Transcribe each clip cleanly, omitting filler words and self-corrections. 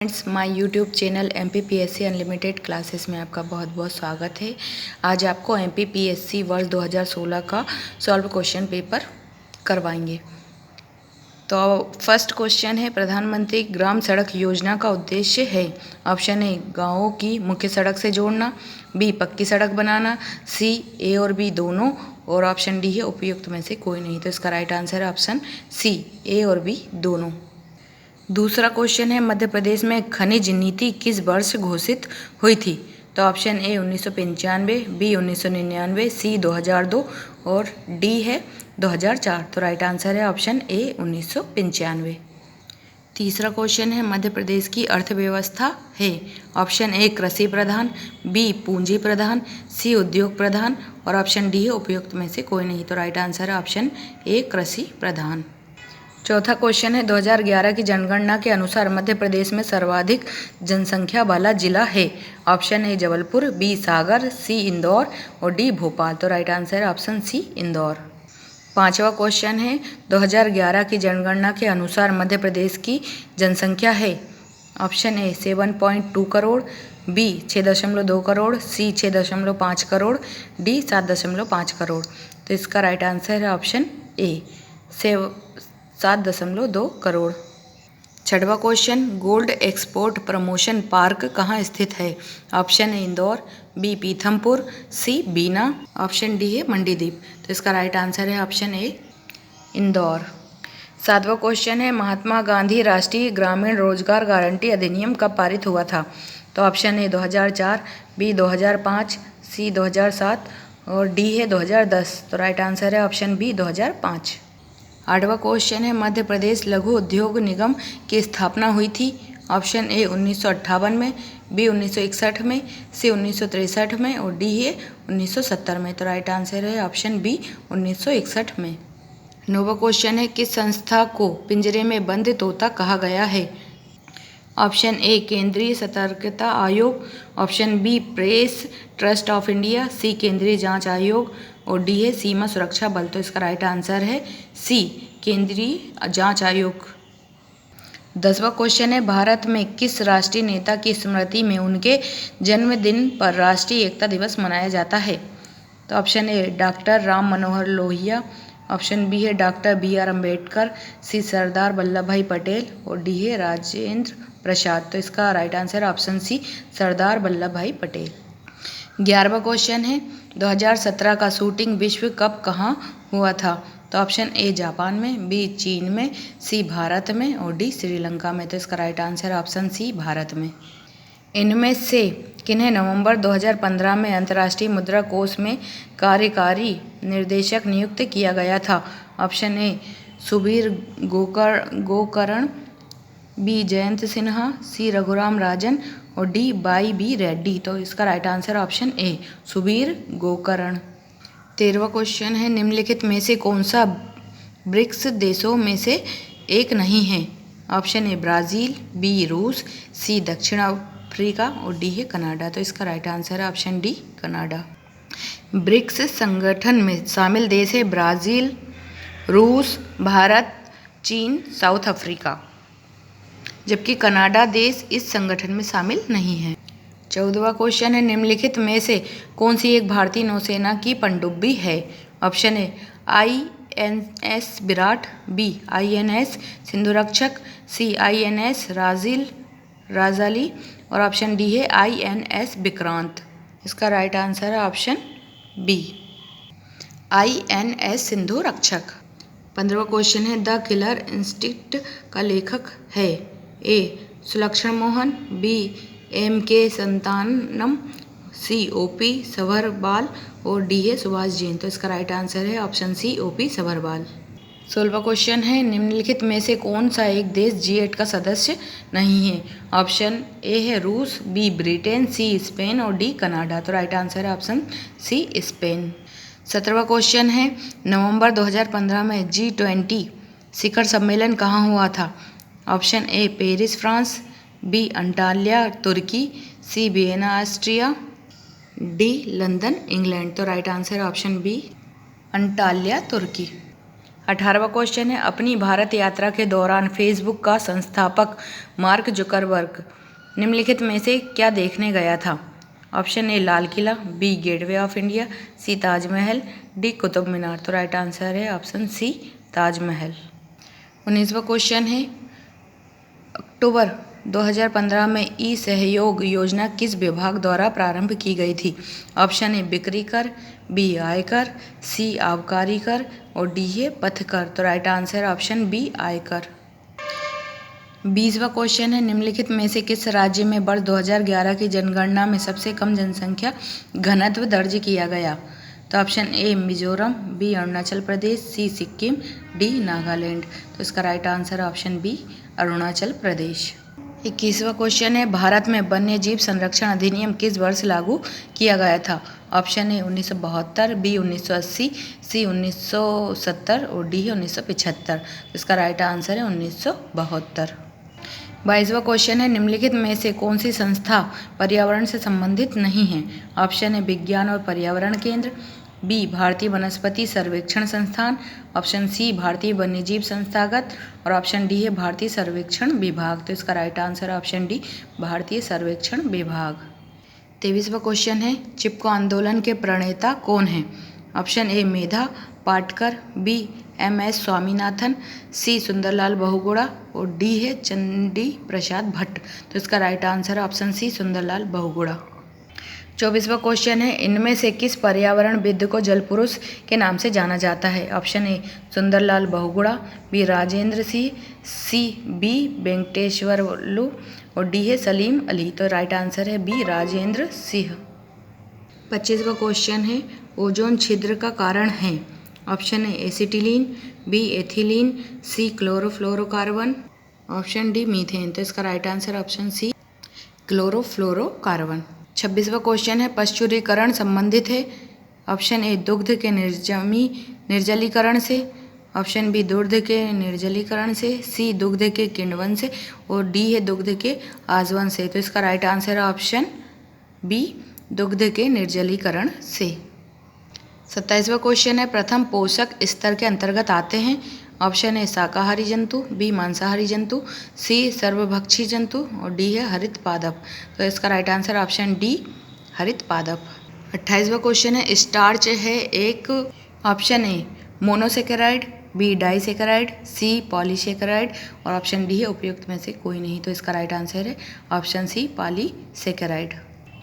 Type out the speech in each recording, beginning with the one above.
Friends, my YouTube channel MPPSC unlimited classes में आपका बहुत बहुत स्वागत है। आज आपको MPPSC वर्ष 2016 का सॉल्व क्वेश्चन पेपर करवाएंगे। तो फर्स्ट क्वेश्चन है, प्रधानमंत्री ग्राम सड़क योजना का उद्देश्य है। ऑप्शन ए गाँवों की मुख्य सड़क से जोड़ना, बी पक्की सड़क बनाना, सी ए और बी दोनों, और ऑप्शन डी है उपयुक्त में से कोई नहीं। तो इसका राइट आंसर है ऑप्शन सी, ए और बी दोनों। दूसरा क्वेश्चन है, मध्य प्रदेश में खनिज नीति किस वर्ष घोषित हुई थी। तो ऑप्शन ए 1995, बी 1999, सी 2002 और डी है 2004। तो राइट आंसर है ऑप्शन ए 1995। तीसरा क्वेश्चन है, मध्य प्रदेश की अर्थव्यवस्था है। ऑप्शन ए कृषि प्रधान, बी पूंजी प्रधान, सी उद्योग प्रधान और ऑप्शन डी है उपयुक्त में से कोई नहीं। तो राइट आंसर है ऑप्शन ए कृषि प्रधान। चौथा क्वेश्चन है, 2011 की जनगणना के अनुसार मध्य प्रदेश में सर्वाधिक जनसंख्या वाला जिला है। ऑप्शन ए जबलपुर, बी सागर, सी इंदौर और डी भोपाल। तो राइट आंसर है ऑप्शन सी इंदौर। पांचवा क्वेश्चन है, 2011 की जनगणना के अनुसार मध्य प्रदेश की जनसंख्या है। Option A 7.2 crore, B 6.2 crore, C 6.5 crore, D 7.5 crore. तो इसका राइट आंसर है ऑप्शन ए 7.2 करोड़। छठवां question, gold export promotion park कहाँ स्थित है। Option A Indore, B Pithampur, C Bina, option D है मंडीदीप। तो इसका राइट आंसर है ऑप्शन ए इंदौर। सातवां क्वेश्चन है, महात्मा गांधी राष्ट्रीय ग्रामीण रोजगार गारंटी अधिनियम कब पारित हुआ था। तो ऑप्शन ए 2004, बी 2005, सी 2007 और डी है 2010। तो राइट आंसर है ऑप्शन बी 2005। आठवां क्वेश्चन है, मध्य प्रदेश लघु उद्योग निगम की स्थापना हुई थी। ऑप्शन ए 1958 में, बी 1961 में, सी 1963 में और डी है 1970 में। तो राइट आंसर है ऑप्शन बी 1961 में। नौवां क्वेश्चन है, किस संस्था को पिंजरे में बंद तोता कहा गया है। ऑप्शन ए केंद्रीय सतर्कता आयोग, option B press trust of India, C केंद्रीय जांच आयोग और डी है सीमा सुरक्षा बल। तो इसका राइट आंसर है सी केंद्रीय जांच आयोग। 10वां क्वेश्चन है, भारत में किस राष्ट्रीय नेता की स्मृति में उनके जन्मदिन पर राष्ट्रीय एकता दिवस मनाया जाता है। तो option A doctor Ram Manohar Lohia, option B है doctor BR Ambedkar, C Sardar Vallabh Bhai Patel और डी है राजेंद्र प्रसाद। तो इसका right answer option C Sardar Vallabh Bhai Patel. 11वां question है, 2017 का शूटिंग विश्व कप कहाँ हुआ था। तो ऑप्शन ए जापान में, बी चीन में, सी भारत में और डी श्रीलंका में। तो इसका right answer option C Bharat में। इनमें से किन्हें नवंबर 2015 में अंतर्राष्ट्रीय मुद्रा कोष में कार्यकारी निर्देशक नियुक्त किया गया था। Option A Subir Gokarn, B Jayant Sinha, C Raghuram Rajan और डी वाई बी रेड्डी। तो इसका right answer option A Subir Gokarn. 13वां क्वेश्चन है, निम्नलिखित में से कौन सा ब्रिक्स देशों में से एक नहीं है। ऑप्शन ए ब्राज़ील, बी रूस, सी दक्षिण अफ्रीका और डी है कनाडा। तो इसका राइट आंसर है ऑप्शन डी कनाडा। ब्रिक्स संगठन में शामिल देश है ब्राज़ील, रूस, भारत, चीन, साउथ अफ्रीका, जबकि कनाडा देश इस संगठन में शामिल नहीं है। 14वां क्वेश्चन है, निम्नलिखित में से कौन सी एक भारतीय नौसेना की पनडुब्बी है। Option A INS Viraat, B INS Sindhurakshak, C INS Rajali और ऑप्शन डी है INS विक्रांत। इसका राइट आंसर है ऑप्शन बी INS सिंधुरक्षक। 15वां क्वेश्चन है, द किलर इंस्टिंक्ट का लेखक है। A Sulakshan Mohan, B MK Santhanam, C OP Sabharwal और डी है सुभाष जैन। तो इसका राइट आंसर है ऑप्शन सी OP सभरवाल। 16वां क्वेश्चन है, निम्नलिखित में से कौन सा एक देश G8 का सदस्य नहीं है। ऑप्शन ए है रूस, बी ब्रिटेन, सी स्पेन और डी कनाडा। तो राइट आंसर है ऑप्शन सी स्पेन। 17वां क्वेश्चन है, नवंबर 2015 में G20 शिखर सम्मेलन कहाँ हुआ था। Option A Paris France, B Antalya Turkey, C Vienna Austria, D London England. तो right answer option B Antalya Turkey. 18वां क्वेश्चन है, अपनी भारत यात्रा के दौरान फेसबुक का संस्थापक मार्क जुकरबर्ग निम्नलिखित में से क्या देखने गया था? Option A Lal Qila, B gateway of India, C Taj Mahal, D Qutub Minar. तो राइट आंसर है ऑप्शन सी ताजमहल। 19वां क्वेश्चन है, अक्टूबर 2015 में ई सहयोग योजना किस विभाग द्वारा प्रारंभ की गई थी? ऑप्शन ए बिक्री कर, बी आयकर, सी आबकारी कर और डी है पथ कर। तो राइट आंसर ऑप्शन बी आयकर। 20वां क्वेश्चन है, निम्नलिखित में से किस राज्य में वर्ष 2011 की जनगणना में सबसे कम जनसंख्या घनत्व दर्ज किया गया? तो option A Mizoram, B Arunachal Pradesh, C Sikkim, D Nagaland. तो इसका right answer option B Arunachal Pradesh. 21वां क्वेश्चन है, भारत में वन्य जीव संरक्षण अधिनियम किस वर्ष लागू किया गया था? ऑप्शन ए 1972, बी 1980, सी 1970 और डी है 1975। इसका राइट आंसर है 1972। 22वां क्वेश्चन है, निम्नलिखित में से कौन सी संस्था पर्यावरण से संबंधित नहीं है? ऑप्शन है विज्ञान और पर्यावरण केंद्र, बी भारतीय वनस्पति सर्वेक्षण संस्थान, ऑप्शन सी भारतीय वन्यजीव संस्थागत और ऑप्शन डी है भारतीय सर्वेक्षण विभाग। तो इसका राइट आंसर ऑप्शन डी भारतीय सर्वेक्षण विभाग। 23वां क्वेश्चन है, चिपको आंदोलन के प्रणेता कौन है? Option A Medha Patkar, B MS Swaminathan, C Sunderlal Bahuguna और डी है चंडी प्रसाद भट्ट। तो इसका right answer option C Sunderlal Bahuguna. 24वां क्वेश्चन है, इनमें से किस पर्यावरणविद को जल पुरुष के नाम से जाना जाता है? Option A Sunderlal Bahuguna, B Rajendra Singh, C B Venkateswarlu और डी है सलीम अली। तो राइट आंसर है बी राजेंद्र सिंह। 25वां क्वेश्चन है, ओजोन छिद्र का कारण है? Option A acetylene, B ethylene, C chlorofluorocarbon, option D methane. तो इसका right answer option C chlorofluorocarbon. 26वां क्वेश्चन है, पश्चुरीकरण संबंधित है? ऑप्शन ए दुग्ध के निर्जलीकरण से, ऑप्शन बी दुग्ध के निर्जलीकरण से, सी दुग्ध के किण्वन से और डी है दुग्ध के आजवन से। तो इसका राइट आंसर है ऑप्शन बी दुग्ध के निर्जलीकरण से। 27वां क्वेश्चन है, प्रथम पोषक स्तर के अंतर्गत आते हैं? ऑप्शन ए शाकाहारी जंतु, बी मांसाहारी जंतु, सी सर्वभक्षी जंतु और डी है हरित पादप। तो इसका राइट आंसर ऑप्शन डी हरित पादप। 28वां क्वेश्चन है, स्टार्च है एक, option A monosaccharide, B disaccharide, C polysaccharide और ऑप्शन डी है उपयुक्त में से कोई नहीं। तो इसका राइट आंसर है option C polysaccharide.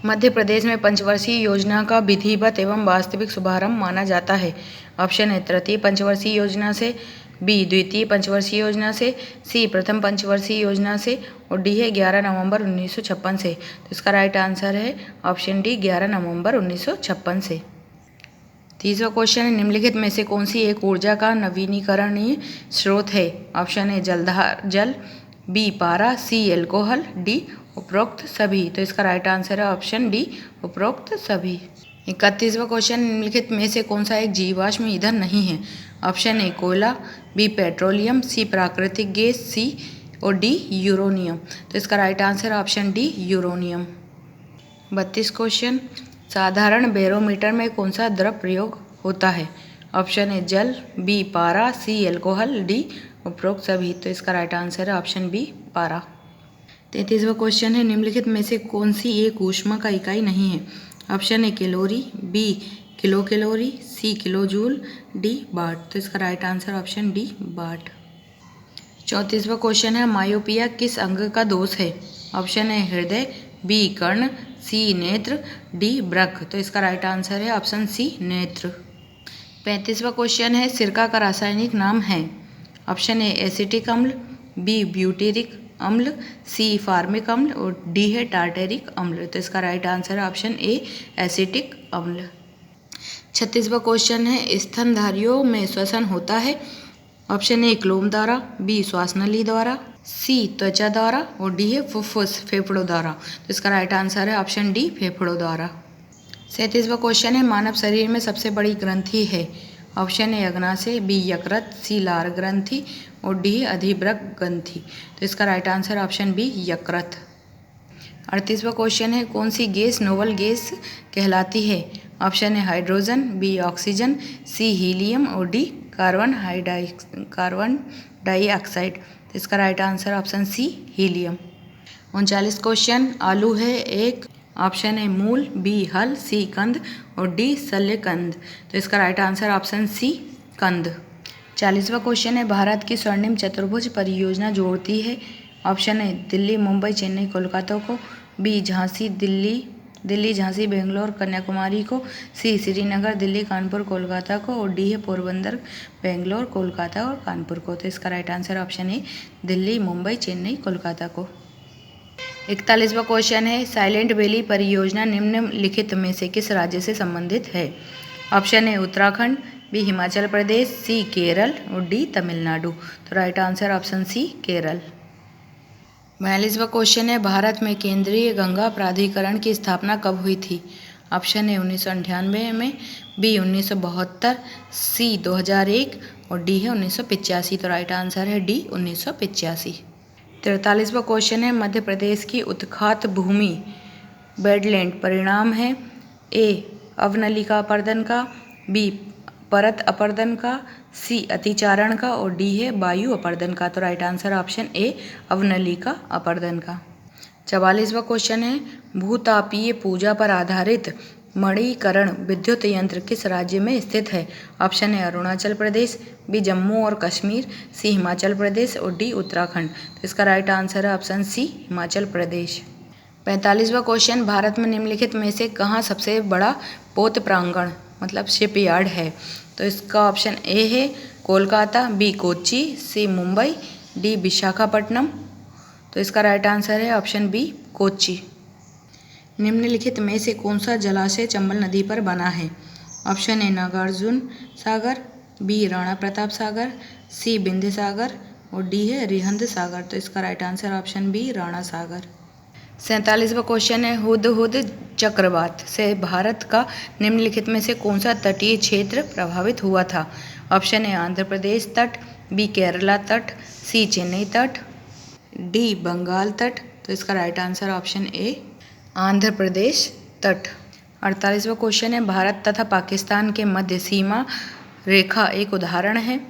Madhya Pradesh में पंचवर्षीय योजना का विधिवत एवं वास्तविक शुभारंभ माना जाता है? ऑप्शन है तृतीय पंचवर्षीय योजना से, बी द्वितीय पंचवर्षीय योजना से, सी प्रथम पंचवर्षीय योजना से और डी है 11 नवंबर 1956 से। तो इसका राइट आंसर है ऑप्शन डी 11 नवंबर 1956 से। 30वां क्वेश्चन है, निम्नलिखित में से कौन सी एक ऊर्जा का नवीनीकरणीय स्रोत है? ऑप्शन है जल, बी पारा, सी एल्कोहल, डी उपरोक्त सभी। तो इसका राइट आंसर है ऑप्शन डी उपरोक्त सभी। 31वां क्वेश्चन, निम्नलिखित में से कौन सा एक जीवाश्म ईंधन नहीं है? ऑप्शन ए कोयला, बी पेट्रोलियम, सी प्राकृतिक गैस, सी और डी यूरेनियम। तो इसका right answer option D uranium. 32 question, साधारण बैरोमीटर में कौन सा द्रव प्रयोग होता है? ऑप्शन ए जल, बी पारा, सी एल्कोहल, डी उपरोक्त सभी। तो इसका राइट आंसर है ऑप्शन बी पारा। 33वां क्वेश्चन है, निम्नलिखित में से कौन सी एक ऊष्मा का इकाई नहीं है? Option A calorie, B kilo calorie, C kilo joule, D watt. तो इसका right answer option D watt. 34वां क्वेश्चन है, मायोपिया किस अंग का दोष है? ऑप्शन ए हृदय, बी कर्ण, सी नेत्र, डी वृक्क। तो इसका राइट आंसर है ऑप्शन सी नेत्र। 35वां क्वेश्चन है, सिरका का रासायनिक नाम है? ऑप्शन ए एसिटिक अम्ल, बी ब्यूटेरिक अम्ल, सी फार्मिक अम्ल और डी है टार्टेरिक अम्ल। तो इसका राइट आंसर है ऑप्शन ए एसिटिक अम्ल। 36वां क्वेश्चन है, स्तनधारियों में श्वसन होता है? ऑप्शन ए क्लोम द्वारा, बी श्वासनली द्वारा, सी त्वचा द्वारा और डी है फुफ्फुस फेफड़ों द्वारा। तो इसका राइट आंसर है ऑप्शन डी फेफड़ों द्वारा। 37वां क्वेश्चन है, मानव शरीर में सबसे बड़ी ग्रंथि है? ऑप्शन ए अग्नाशय, बी यकृत, सी लार ग्रंथि और डी अधिवृक्क ग्रंथि। तो इसका राइट आंसर ऑप्शन बी यकृत। 38वां क्वेश्चन है, कौन सी गैस नोबल गैस कहलाती है? Option A hydrogen, B oxygen, C helium और डी कार्बन डाइऑक्साइड। तो इसका right answer option C helium. 39 question, आलू है एक, ऑप्शन ए मूल, बी हल, सी कंद और डी शल्यकंद। तो इसका राइट आंसर ऑप्शन सी कंद। 40वां क्वेश्चन है, भारत की स्वर्णिम चतुर्भुज परियोजना जोड़ती है। ऑप्शन ए दिल्ली मुंबई चेन्नई कोलकाता को, बी झांसी दिल्ली झांसी बेंगलोर कन्याकुमारी को, सी श्रीनगर दिल्ली कानपुर कोलकाता को और डी है पोरबंदर बेंगलोर कोलकाता और कानपुर को। तो इसका right answer option A Delhi Mumbai Chennai Kolkata को। 41वां क्वेश्चन है, साइलेंट वैली परियोजना निम्नलिखित में से किस राज्य से संबंधित है। Option A Uttarakhand, B Himachal Pradesh, C Kerala और डी तमिलनाडु। तो right answer option C Kerala. 42वां क्वेश्चन है, भारत में केंद्रीय गंगा प्राधिकरण की स्थापना कब हुई थी। ऑप्शन ए 1998 में, बी 1972, सी 2001 और डी है 1985। तो राइट आंसर है डी 1985। 43वां क्वेश्चन है, मध्य प्रदेश की उत्खात भूमि वेटलैंड परिणाम है ए अवनलिका अपर्दन का, बी परत अपर्दन का, सी अतिचारण का और डी है वायु अपर्दन का। तो राइट आंसर ऑप्शन ए अवनलिका अपर्दन का। 44वां क्वेश्चन है, भूतापीय पूजा पर आधारित मणिकरण विद्युत यंत्र किस राज्य में स्थित है। Option A Arunachal Pradesh, B Jammu और कश्मीर, सी हिमाचल प्रदेश और डी उत्तराखंड। तो इसका राइट आंसर है ऑप्शन सी हिमाचल प्रदेश। 45वां क्वेश्चन, भारत में निम्नलिखित में से कहाँ सबसे बड़ा पोत प्रांगण मतलब शिप यार्ड है। तो इसका ऑप्शन ए है कोलकाता, बी कोच्चि, सी मुंबई, डी विशाखापट्टनम। तो इसका राइट आंसर है ऑप्शन बी कोच्चि। निम्नलिखित में से कौन सा जलाशय चंबल नदी पर बना है। Option A Nagarjuna Sagar, B Rana Pratap Sagar, C Bindu Sagar और डी है रिहंद सागर। तो इसका right answer option B Rana Sagar. 47वां क्वेश्चन है, हुदहुद चक्रवात से भारत का निम्नलिखित में से कौन सा तटीय क्षेत्र प्रभावित हुआ था। ऑप्शन ए आंध्र प्रदेश तट, बी केरला तट, सी चेन्नई तट, डी बंगाल तट। तो इसका right answer option A Andhra Pradesh तट। 48वां क्वेश्चन है, भारत तथा पाकिस्तान के मध्य सीमा रेखा एक उदाहरण है।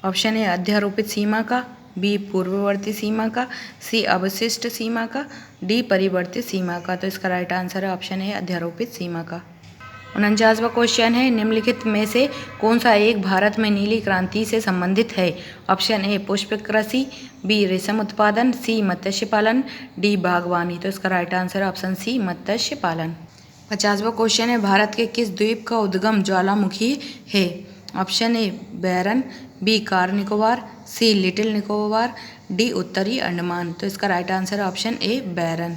ऑप्शन ए अध्यारोपित सीमा का, बी पूर्ववर्ती सीमा का, सी अवशिष्ट सीमा का, डी परिवर्तित सीमा का। तो इसका राइट आंसर है ऑप्शन ए अध्यारोपित सीमा का। 49वां क्वेश्चन है, निम्नलिखित में से कौन सा एक भारत में नीली क्रांति से संबंधित है। ऑप्शन ए पुष्प कृषि, बी रेशम उत्पादन, सी मत्स्य पालन, डी बागवानी। तो इसका राइट आंसर ऑप्शन सी मत्स्य पालन। 50वां क्वेश्चन है, भारत के किस द्वीप का उद्गम ज्वालामुखी है। Option A Barren, B Car Nicobar, C little Nicobar, D उत्तरी अंडमान। तो इसका right answer option A Barren.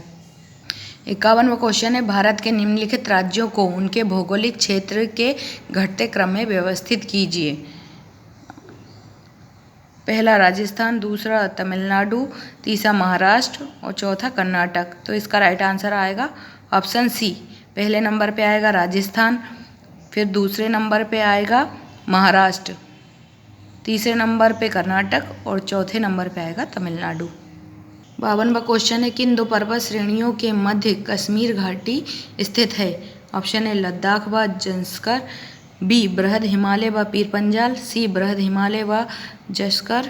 51वां क्वेश्चन है, भारत के निम्नलिखित राज्यों को उनके भौगोलिक क्षेत्र के घटते क्रम में व्यवस्थित कीजिए। पहला राजस्थान, दूसरा तमिलनाडु, तीसरा महाराष्ट्र और चौथा कर्नाटक। तो इसका राइट आंसर आएगा ऑप्शन सी। पहले नंबर पे आएगा राजस्थान, फिर दूसरे नंबर पे आएगा महाराष्ट्र, तीसरे नंबर पे कर्नाटक और चौथे नंबर पे आएगा तमिलनाडु। 52वां क्वेश्चन है, किन दो पर्वत श्रेणियों के मध्य कश्मीर घाटी स्थित है। ऑप्शन ए लद्दाख व जंस्कर, बी बृहद हिमालय व पीर पंजाल, सी बृहद हिमालय व जंस्कर,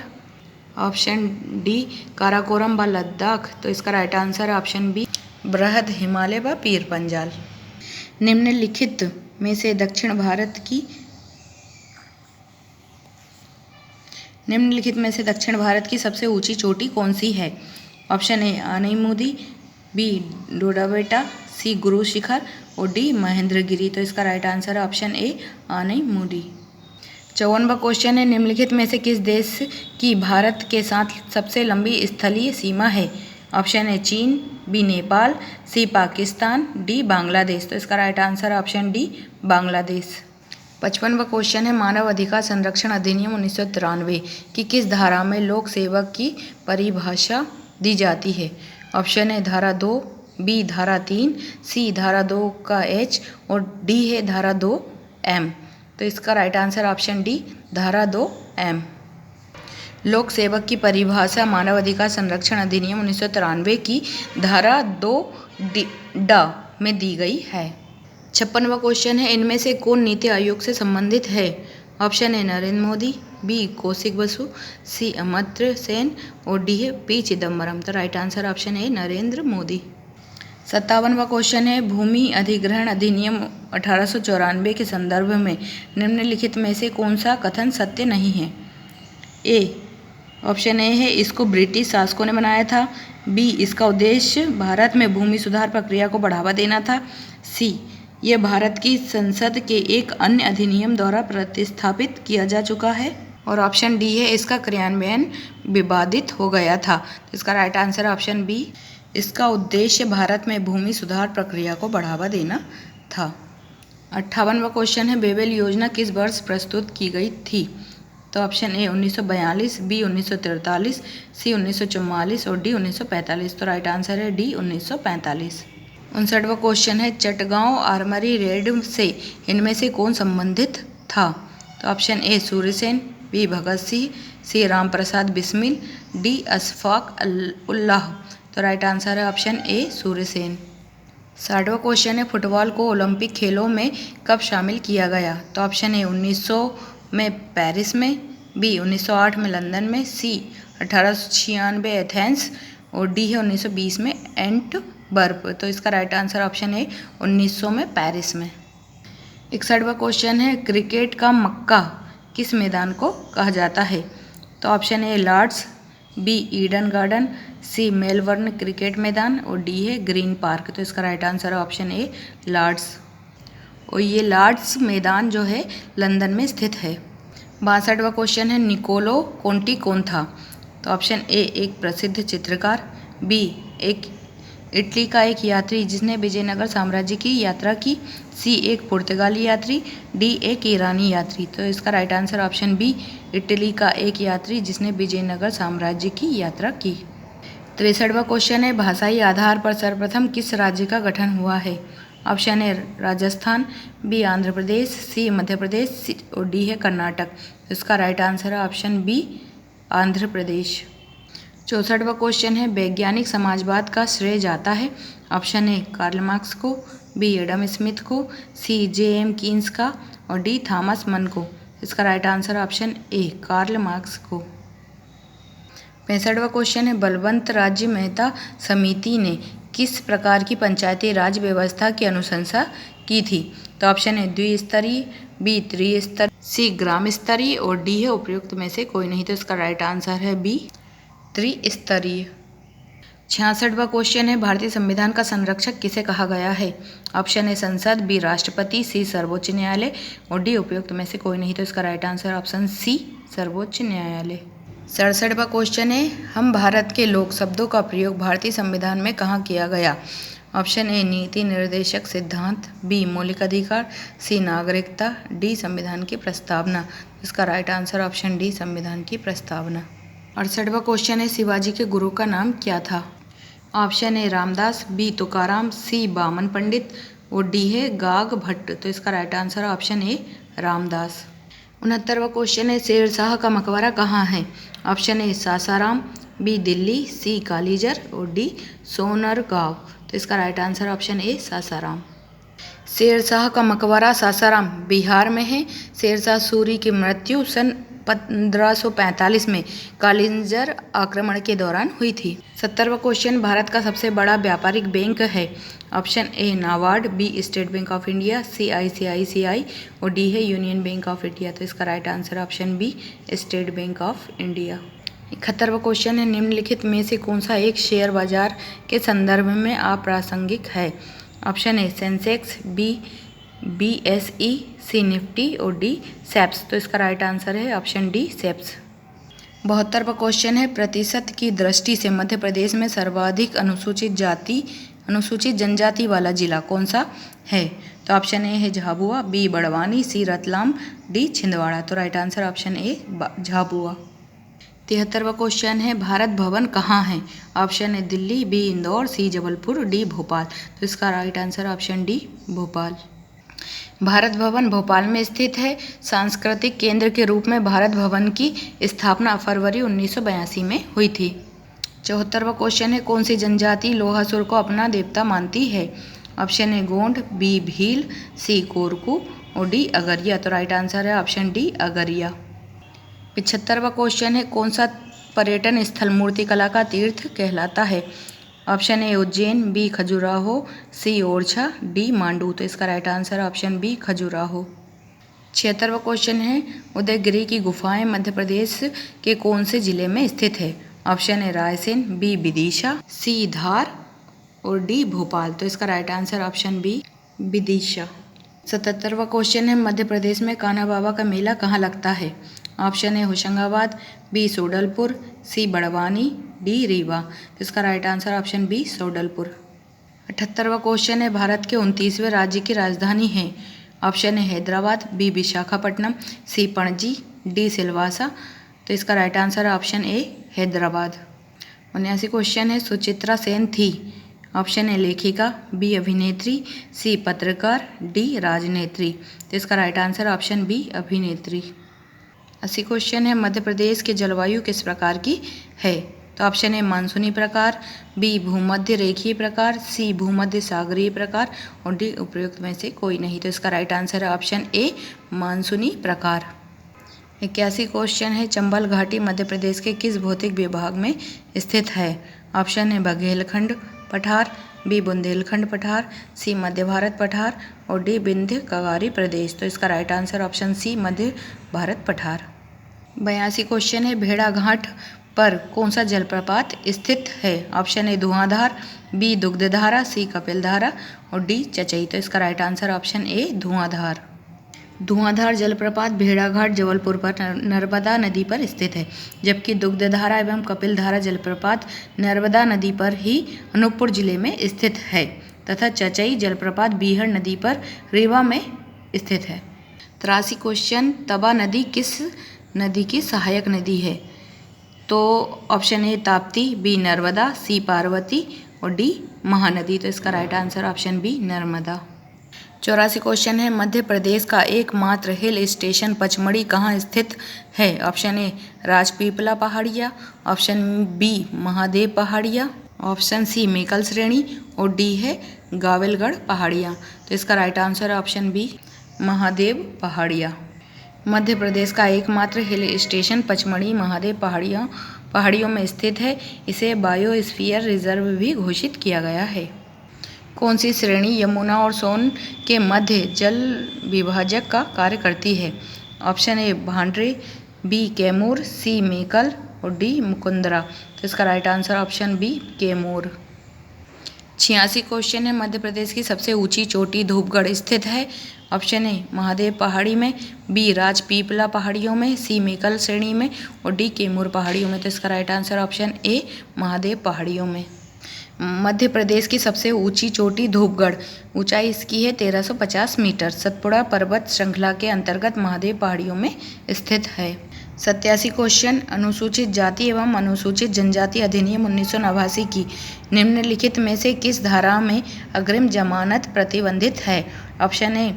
ऑप्शन डी काराकोरम व लद्दाख। तो इसका राइट आंसर है ऑप्शन बी बृहद हिमालय व पीर पंजाल। निम्नलिखित में से दक्षिण भारत की सबसे ऊंची चोटी कौन सी है। ऑप्शन ए आनईमुदी, बी डोडाबेटा, सी गुरु शिखर और डी महेंद्रगिरी। तो इसका राइट आंसर है ऑप्शन ए आनईमुदी। 54वां क्वेश्चन है, निम्नलिखित में से किस देश की भारत के साथ सबसे लंबी स्थलीय सीमा है। ऑप्शन ए चीन, बी नेपाल, सी पाकिस्तान, डी बांग्लादेश। तो इसका राइट आंसर है ऑप्शन डी बांग्लादेश। 55वां क्वेश्चन है, मानव अधिकार संरक्षण अधिनियम 1993 की किस धारा में लोक सेवक की परिभाषा दी जाती है। ऑप्शन ए धारा 2, बी धारा 3, सी धारा 2 का एच और डी है धारा 2M। तो इसका राइट आंसर ऑप्शन डी धारा 2M। लोक सेवक की परिभाषा मानव अधिकार संरक्षण अधिनियम 1993 की धारा 2D में दी गई है। 56वां क्वेश्चन है, इनमें से कौन नीति आयोग से संबंधित है। Option A Narendra Modi, B Kaushik Basu, C Amartya Sen और डी है पी चिदम्बरम। तो right answer option A Narendra Modi. 57वां क्वेश्चन है भूमि अधिग्रहण अधिनियम 1894 के संदर्भ में निम्नलिखित में से कौन सा कथन सत्य नहीं है? ए ऑप्शन ए है इसको ब्रिटिश शासकों ने बनाया था, बी इसका उद्देश्य भारत में भूमि सुधार प्रक्रिया को बढ़ावा देना था, सी यह भारत की संसद के एक अन्य अधिनियम द्वारा प्रतिस्थापित किया जा चुका है, और ऑप्शन डी है इसका क्रियान्वयन विवादित हो गया था। इसका राइट आंसर ऑप्शन बी, इसका उद्देश्य भारत में भूमि सुधार प्रक्रिया को बढ़ावा देना था। 58वां क्वेश्चन है बेबेल योजना किस वर्ष प्रस्तुत की गई थी? तो ऑप्शन ए 1942, बी 1943, सी 1944 और डी 1945। तो राइट आंसर है डी 1945। 59वां क्वेश्चन है चटगांव आर्मरी रेड से इनमें से कौन संबंधित था? तो option A Surya Sen, B Bhagat Singh, C Ram Prasad Bismil, D Ashfaq Ullah. तो राइट आंसर है ऑप्शन ए सूर्यसेन। 60वां क्वेश्चन है फुटबॉल को ओलंपिक खेलों में कब शामिल किया गया? तो ऑप्शन ए 1900 में पेरिस में, बी 1908 में लंदन में, सी 1896 एथेंस और डी है 1920 में एंटवर्प। तो इसका राइट आंसर ऑप्शन ए 1900 में पेरिस में। 61वां क्वेश्चन है क्रिकेट का मक्का किस मैदान को कहा जाता है? तो option A Lord's, B Eden Garden, C Melbourne cricket मैदान और डी है ग्रीन पार्क। तो इसका राइट आंसर है ऑप्शन ए लॉर्ड्स, और ये लॉर्ड्स मैदान जो है लंदन में स्थित है। 62वां क्वेश्चन है निकोलो कोंटी कौन था? तो ऑप्शन ए एक प्रसिद्ध चित्रकार, बी एक इटली का एक यात्री जिसने विजयनगर साम्राज्य की यात्रा की, सी एक पुर्तगाली यात्री, डी एक ईरानी यात्री। तो इसका right answer option B Italy का एक यात्री जिसने विजयनगर साम्राज्य की यात्रा की। 63वां क्वेश्चन है भाषाई आधार पर सर्वप्रथम किस राज्य का गठन हुआ है? Option A Rajasthan, B Andhra Pradesh, C Madhya Pradesh और डी है कर्नाटक। इसका राइट आंसर है ऑप्शन बी आंध्र प्रदेश। 64वां क्वेश्चन है वैज्ञानिक समाजवाद का श्रेय जाता है? ऑप्शन ए कार्ल मार्क्स को, बी एडम स्मिथ को, सी जे.एम. कीन्स का और डी थॉमस मन को। इसका right answer option A Karl Marx को। 65वां क्वेश्चन है बलवंत राज्य मेहता समिति ने किस प्रकार की पंचायती राज व्यवस्था की अनुशंसा की थी? तो ऑप्शन है द्विस्तरीय, बी त्रिस्तरीय, सी ग्राम स्तरीय और डी है उपयुक्त में से कोई नहीं। तो इसका राइट आंसर है बी त्रिस्तरीय। 66वां क्वेश्चन है भारतीय संविधान का संरक्षक किसे कहा गया है? ऑप्शन ए संसद, बी राष्ट्रपति, सी सर्वोच्च न्यायालय और डी उपयुक्त में से कोई नहीं। तो इसका राइट आंसर ऑप्शन सी सर्वोच्च न्यायालय। 67वां क्वेश्चन है हम भारत के लोक शब्दों का प्रयोग भारतीय संविधान में कहाँ किया गया? ऑप्शन ए नीति निर्देशक सिद्धांत, बी मौलिक अधिकार, सी नागरिकता, डी संविधान की प्रस्तावना। इसका राइट आंसर ऑप्शन डी संविधान की प्रस्तावना। 68वां क्वेश्चन है शिवाजी के गुरु का नाम क्या था? Option A Ramdas, B Tukaram, C Baman Pandit और डी है गाग भट्ट। तो इसका right answer option A Ramdas. 69वां क्वेश्चन है शेर शाह का मकबरा कहाँ है? Option A Sasaram, B Delhi, C Kalinjar और डी सोनरगांव। तो इसका right answer option A Sasaram. Sher Shah का मकबरा सासाराम बिहार में है। शेर शाह सूरी की मृत्यु सन 1545 में कालिंजर आक्रमण के दौरान हुई थी। 70वां क्वेश्चन भारत का सबसे बड़ा व्यापारिक बैंक है? Option A NABARD, B State Bank of India, C ICICI और डी है यूनियन बैंक ऑफ इंडिया। तो इसका right answer option B State Bank of India. 71वां क्वेश्चन है निम्नलिखित में से कौन सा एक शेयर बाजार के संदर्भ में अप्रासंगिक है? Option A Sensex, B BSE, C Nifty और डी सेप्स। तो इसका राइट आंसर है ऑप्शन डी सेप्स। 72वां क्वेश्चन है प्रतिशत की दृष्टि से मध्य प्रदेश में सर्वाधिक अनुसूचित जनजाति वाला जिला कौन सा है? तो ऑप्शन ए है Jhabua, B Barwani, C Ratlam, D Chhindwara. तो right answer option A Jhabua. 73वां क्वेश्चन है भारत भवन कहाँ है? Option A Delhi, B Indore, C Jabalpur, D Bhopal. तो इसका right answer option D Bhopal. Bharat Bhavan Bhopal में स्थित है। सांस्कृतिक केंद्र के रूप में भारत भवन की स्थापना फरवरी 1982 में हुई थी। 74वां क्वेश्चन है कौन सी जनजाति लोहासुर को अपना देवता मानती है? Option A Gond, B Bhil, C Korku और डी अगरिया। तो राइट आंसर है ऑप्शन डी अगरिया। 75वां क्वेश्चन है, कौन सा पर्यटन स्थल मूर्तिकला का तीर्थ कहलाता है? Option A Ujjain, B Khajuraho, C Orchha, D Mandu. तो इसका right answer option B Khajuraho. 76वां क्वेश्चन है, उदयगिरि की गुफाएं मध्य प्रदेश के कौन से जिले में स्थित है? Option A Raisen, B Vidisha, C Dhar और डी भोपाल। तो इसका right answer option B Vidisha. 77वां क्वेश्चन है, मध्य प्रदेश में कान्हा बाबा का मेला कहाँ लगता है? Option A Hoshangabad, B Sodalpur, C Barwani, D Rewa. तो इसका right answer option B Sodalpur. 78वां क्वेश्चन है, भारत के 29वें राज्य की राजधानी है? Option A Hyderabad, B Visakhapatnam, C Panaji, D Silvassa. तो इसका राइट आंसर है ऑप्शन ए हैदराबाद। 79 क्वेश्चन है, सुचित्रा सेन थी? ऑप्शन ए लेखिका, बी अभिनेत्री, सी पत्रकार, डी राजनेत्री। तो इसका राइट आंसर ऑप्शन बी अभिनेत्री। 80 क्वेश्चन है, मध्य प्रदेश की जलवायु किस प्रकार की है? तो ऑप्शन ए मानसूनी प्रकार, बी भूमध्य रेखीय प्रकार, सी भूमध्य सागरीय प्रकार और डी उपयुक्त में से कोई नहीं। तो इसका राइट आंसर है ऑप्शन ए मानसूनी प्रकार। 81 क्वेश्चन है, चंबल घाटी मध्य प्रदेश के किस भौतिक विभाग में स्थित है? ऑप्शन ए बघेलखंड पठार, बी बुंदेलखंड पठार, सी मध्य भारत पठार और डी विंध्य कगारी प्रदेश। तो इसका राइट आंसर ऑप्शन सी मध्य भारत पठार। 82 क्वेश्चन है, भेड़ा घाट पर कौन सा जलप्रपात स्थित है? ऑप्शन ए धुआंधार, बी दुग्धधारा, सी कपिलधारा और डी चचई। तो इसका राइट आंसर ऑप्शन ए धुआंधार। धुआंधार जलप्रपात भेड़ाघाट जबलपुर पर नर्मदा नदी पर स्थित है, जबकि दुग्धधारा एवं कपिलधारा जलप्रपात नर्मदा नदी पर ही अनूपपुर जिले में स्थित है तथा चचई जलप्रपात बीहड़ नदी पर रीवा में स्थित है। 83 क्वेश्चन, तवा नदी किस नदी की सहायक नदी है? तो option A Tapti, B Narmada, C Parvati और डी महानदी। तो इसका right answer option B Narmada. 84 question है, मध्य प्रदेश का एकमात्र हिल स्टेशन पचमढ़ी कहाँ स्थित है? ऑप्शन ए राजपीपला पहाड़िया, ऑप्शन बी महादेव पहाड़िया, ऑप्शन सी मेकल श्रेणी और डी है गाविलगढ़ पहाड़िया। तो इसका right answer option B Mahadeo पहाड़िया। मध्य प्रदेश का एकमात्र हिल स्टेशन पचमढ़ी महादेव पहाड़ियों में स्थित है। इसे बायोस्फीयर रिजर्व भी घोषित किया गया है। कौन सी श्रेणी यमुना और सोन के मध्य जल विभाजक का कार्य करती है? Option A Bhander, B Kaimur, C Maikal और डी मुकुंदरा। तो इसका right answer option B Kaimur. 86 question है, मध्य प्रदेश की सबसे ऊंची चोटी धूपगढ़ स्थित है? ऑप्शन ए महादेव पहाड़ी में, बी राजपीपला पहाड़ियों में, सी मेकल श्रेणी में और डी कैमूर पहाड़ियों में। तो इसका राइट आंसर ऑप्शन ए महादेव पहाड़ियों में। मध्य प्रदेश की सबसे ऊंची चोटी धूपगढ़, ऊंचाई इसकी है 1350 मीटर, सतपुड़ा पर्वत श्रृंखला के अंतर्गत महादेव पहाड़ियों में स्थित है। 87 क्वेश्चन, अनुसूचित जाति एवं अनुसूचित जनजाति अधिनियम 1989 की निम्नलिखित में से किस धारा में अग्रिम जमानत प्रतिबंधित है? ऑप्शन ए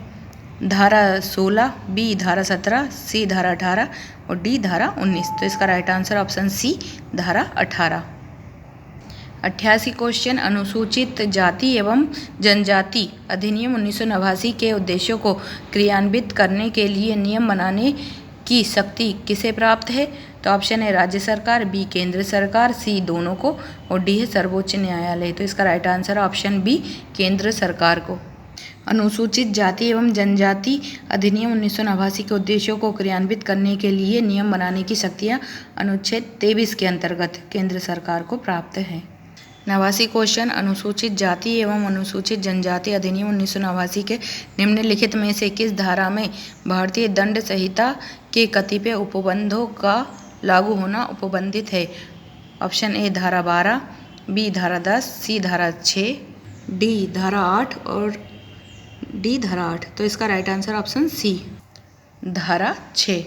धारा 16, बी धारा 17, सी धारा 18 और डी धारा 19। तो इसका राइट आंसर ऑप्शन सी धारा 18। 88 क्वेश्चन, अनुसूचित जाति एवं जनजाति अधिनियम 1989 के उद्देश्यों को क्रियान्वित करने के लिए नियम बनाने की शक्ति किसे प्राप्त है? तो ऑप्शन है राज्य सरकार, बी केंद्र सरकार, सी दोनों को और डी है सर्वोच्च न्यायालय। तो इसका राइट आंसर ऑप्शन बी केंद्र सरकार को। अनुसूचित जाति एवं जनजाति अधिनियम 1989 के उद्देश्यों को क्रियान्वित करने के लिए नियम बनाने की शक्तियाँ अनुच्छेद 23 के अंतर्गत केंद्र सरकार को प्राप्त है। 89 क्वेश्चन, अनुसूचित जाति एवं अनुसूचित जनजाति अधिनियम 1989 के निम्नलिखित में से किस धारा में भारतीय दंड संहिता के कतिपय उपबंधों का लागू होना उपबंधित है? ऑप्शन ए धारा 12, बी धारा 10, सी धारा 6, डी धारा 8 और डी धारा 8। तो इसका राइट आंसर ऑप्शन सी धारा 6।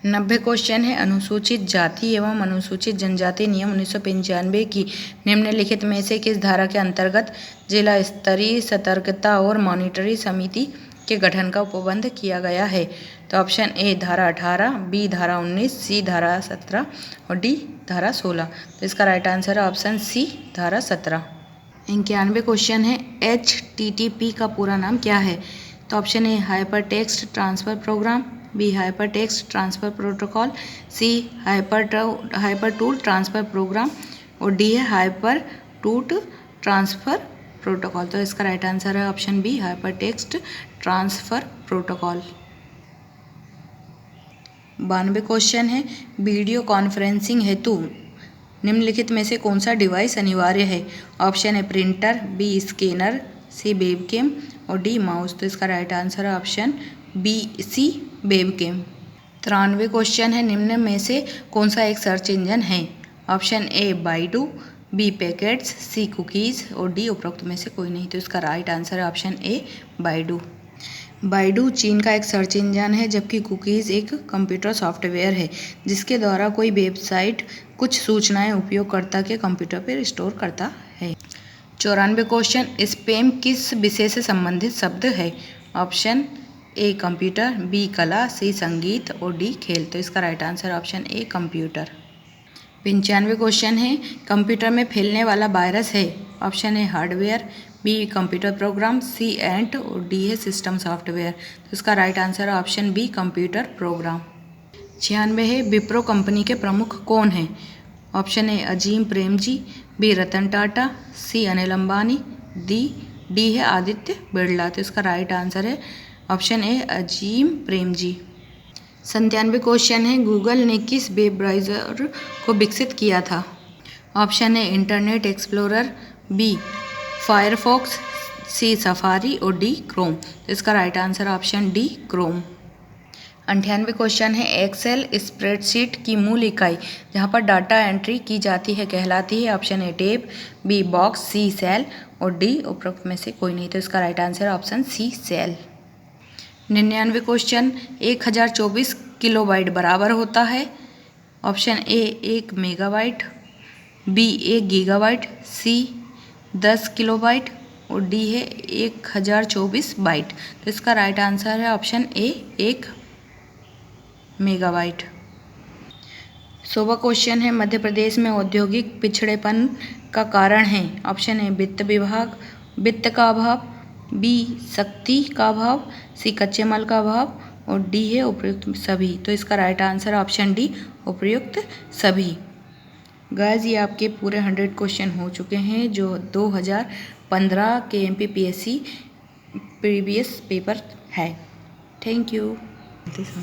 90 क्वेश्चन है, अनुसूचित जाति एवं अनुसूचित जनजाति नियम 1995 की निम्नलिखित में से किस धारा के अंतर्गत जिला स्तरीय सतर्कता और मॉनिटरी समिति के गठन का उपबंध किया गया है? तो ऑप्शन ए धारा 18, बी धारा 19, सी धारा 17 और डी धारा 16। तो इसका राइट आंसर है ऑप्शन सी धारा 17। 91 क्वेश्चन है, HTTP का पूरा नाम क्या है? तो option A hyper text transfer program, B hyper text transfer protocol, C hyper tool transfer program और डी है हाइपर टूल ट्रांसफ़र प्रोटोकॉल। तो इसका राइट आंसर है option B hyper text transfer protocol. 92 question है, वीडियो कॉन्फ्रेंसिंग हेतु निम्नलिखित में से कौन सा डिवाइस अनिवार्य है? ऑप्शन है printer, B scanner, C webcam और डी माउस। तो इसका राइट आंसर है option B C webcam. 93 question है, निम्न में से कौन सा एक सर्च इंजन है? Option A Baidu, B packets, C cookies और डी उपरोक्त में से कोई नहीं। तो इसका राइट आंसर है ऑप्शन ए बाइडू। बाइडू चीन का एक सर्च इंजन है, जबकि कुकीज़ एक कंप्यूटर सॉफ्टवेयर है जिसके द्वारा कोई वेबसाइट कुछ सूचनाएं उपयोगकर्ता के कंप्यूटर पर स्टोर करता है। 94 क्वेश्चन, स्पैम किस विषय से संबंधित शब्द है? ऑप्शन ए कंप्यूटर, बी कला, सी संगीत और डी खेल। तो इसका right answer option A computer. 95 question है, कंप्यूटर में फैलने वाला वायरस है? Option A hardware, B computer program, C ant और डी है सिस्टम सॉफ्टवेयर। तो इसका राइट आंसर है ऑप्शन बी कंप्यूटर प्रोग्राम। 96 है, विप्रो कंपनी के प्रमुख कौन हैं? Option A Azim Premji, B Ratan Tata, C Anil Ambani, D है आदित्य बिरला। तो इसका राइट आंसर है option A Azim Premji. 97 question है, गूगल ने किस वेब ब्राउज़र को विकसित किया था? Option A internet explorer, B Firefox, C Safari और डी क्रोम। तो इसका right answer option D Chrome. 98 question है, एक्सेल स्प्रेडशीट की मूल इकाई जहाँ पर डाटा एंट्री की जाती है कहलाती है? Option A tab, B box, C cell और डी उपरोक्त में से कोई नहीं। तो इसका right answer option C cell. 99 question, 1024 kilobyte बराबर होता है? Option A 1 megabyte, B 1 gigabyte, C 10 kilobyte और डी है 1024 बाइट। तो इसका राइट आंसर है ऑप्शन ए 1 मेगाबाइट। 100वां क्वेश्चन है, मध्य प्रदेश में औद्योगिक पिछड़ेपन का कारण है? ऑप्शन ए वित्त का अभाव, बी शक्ति का अभाव, सी कच्चे माल का अभाव और डी है उपयुक्त सभी। तो इसका राइट आंसर ऑप्शन डी उपयुक्त सभी। गाइस ये आपके पूरे 100 क्वेश्चन हो चुके हैं जो 2015 के MPPSC प्रीवियस पेपर है। Thank you.